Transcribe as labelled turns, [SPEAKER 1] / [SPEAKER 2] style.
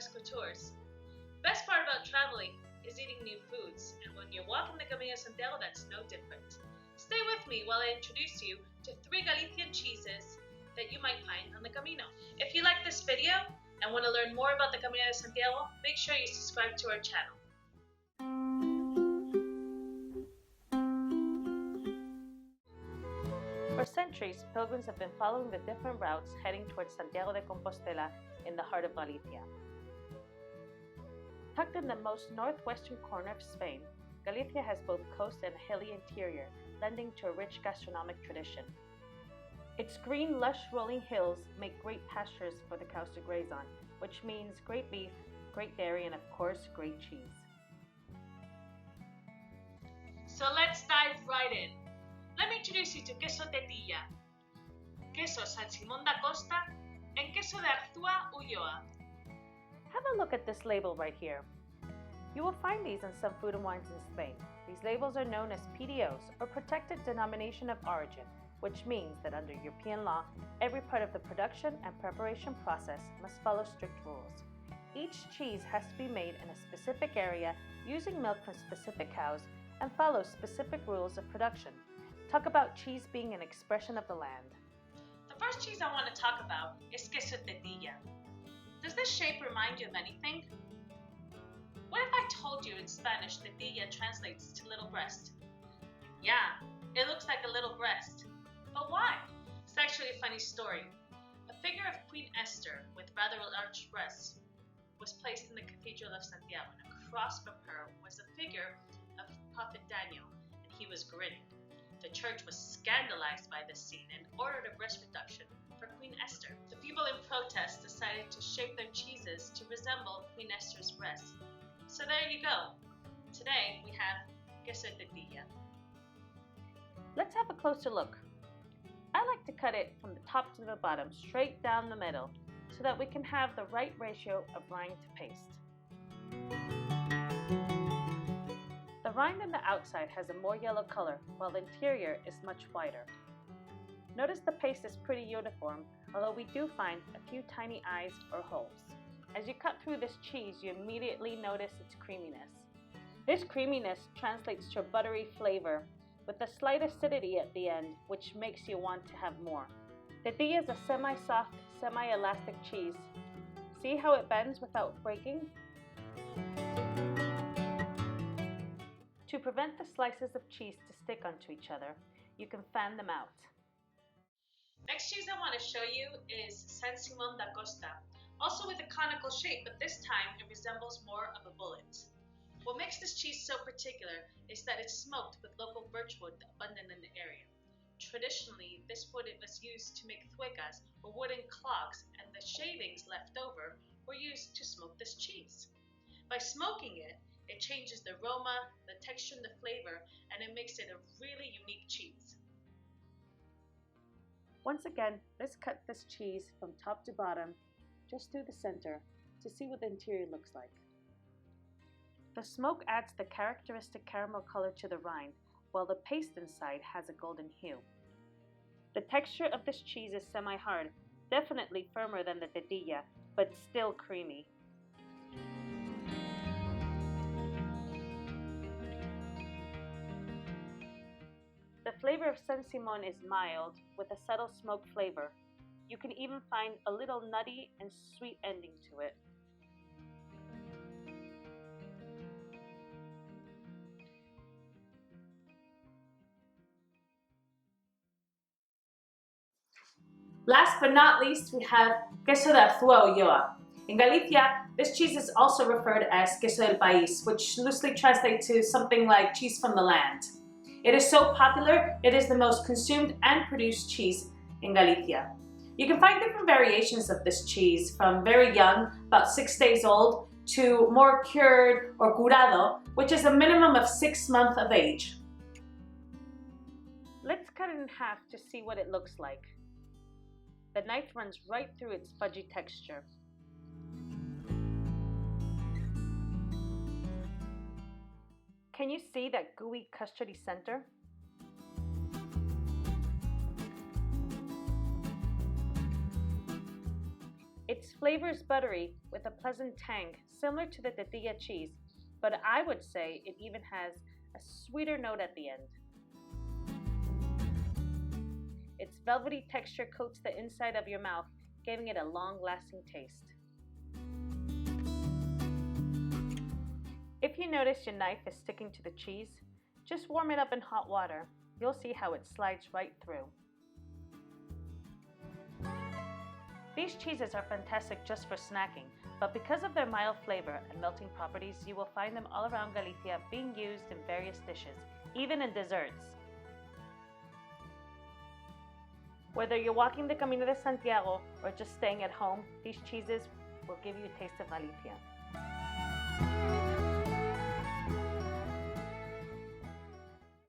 [SPEAKER 1] restaurateurs. Best part about traveling is eating new foods, and when you're walking the Camino de Santiago, that's no different. Stay with me while I introduce you to 3 Galician cheeses that you might find on the Camino. If you like this video and want to learn more about the Camino de Santiago, make sure you subscribe to our channel. For centuries, pilgrims have been following the different routes heading towards Santiago de Compostela in the heart of Galicia. Tucked in the most northwestern corner of Spain, Galicia has both coast and a hilly interior, lending to a rich gastronomic tradition. Its green, lush, rolling hills make great pastures for the cows to graze on, which means great beef, great dairy, and of course, great cheese. So let's dive right in. Let me introduce you to Queso Tetilla, Queso Simón de Costa, and Queso de Arzúa Ulloa. Have a look at this label right here. You will find these in some food and wines in Spain. These labels are known as PDOs, or Protected Denomination of Origin, which means that under European law, every part of the production and preparation process must follow strict rules. Each cheese has to be made in a specific area using milk from specific cows and follow specific rules of production. Talk about cheese being an expression of the land. The first cheese I want to talk about is Queso Tetilla. Does this shape remind you of anything? What if I told you in Spanish tetilla translates to little breast? Yeah, it looks like a little breast. But why? It's actually a funny story. A figure of Queen Esther with rather large breasts was placed in the Cathedral of Santiago, and across from her was a figure of Prophet Daniel, and he was grinning. The church was scandalized by this scene and ordered a breast reduction for Queen Esther. The people in protest decided to shape their cheeses to resemble Queen Esther's breasts. So there you go. Today we have Queso Tetilla. Let's have a closer look. I like to cut it from the top to the bottom, straight down the middle, so that we can have the right ratio of rind to paste. The rind on the outside has a more yellow color, while the interior is much whiter. Notice the paste is pretty uniform, although we do find a few tiny eyes or holes. As you cut through this cheese, you immediately notice its creaminess. This creaminess translates to a buttery flavor with a slight acidity at the end, which makes you want to have more. Tetilla is a semi-soft, semi-elastic cheese. See how it bends without breaking? To prevent the slices of cheese to stick onto each other, you can fan them out. Next cheese I want to show you is Simón de Costa, also with a conical shape, but this time it resembles more of a bullet. What makes this cheese so particular is that it's smoked with local birch wood abundant in the area. Traditionally, this wood was used to make thuecas or wooden clogs, and the shavings left over were used to smoke this cheese. By smoking it, it changes the aroma, the texture, and the flavor, and it makes it a really unique cheese. Once again, let's cut this cheese from top to bottom, just through the center, to see what the interior looks like. The smoke adds the characteristic caramel color to the rind, while the paste inside has a golden hue. The texture of this cheese is semi-hard, definitely firmer than the tetilla, but still creamy. The flavor of Simón is mild, with a subtle smoke flavor. You can even find a little nutty and sweet ending to it. Last but not least, we have Queso de Arzúa Ulloa. In Galicia, this cheese is also referred as Queso del País, which loosely translates to something like cheese from the land. It is so popular, it is the most consumed and produced cheese in Galicia. You can find different variations of this cheese, from very young, about 6 days old, to more cured or curado, which is a minimum of 6 months of age. Let's cut it in half to see what it looks like. The knife runs right through its fudgy texture. Can you see that gooey custardy center? It Its flavor is buttery with a pleasant tang, similar to the Tetilla cheese, but I would say it even has a sweeter note at the end. Its velvety texture coats the inside of your mouth, giving it a long-lasting taste. If you notice your knife is sticking to the cheese, just warm it up in hot water. You'll see how it slides right through. These cheeses are fantastic just for snacking, but because of their mild flavor and melting properties, you will find them all around Galicia being used in various dishes, even in desserts. Whether you're walking the Camino de Santiago or just staying at home, these cheeses will give you a taste of Galicia.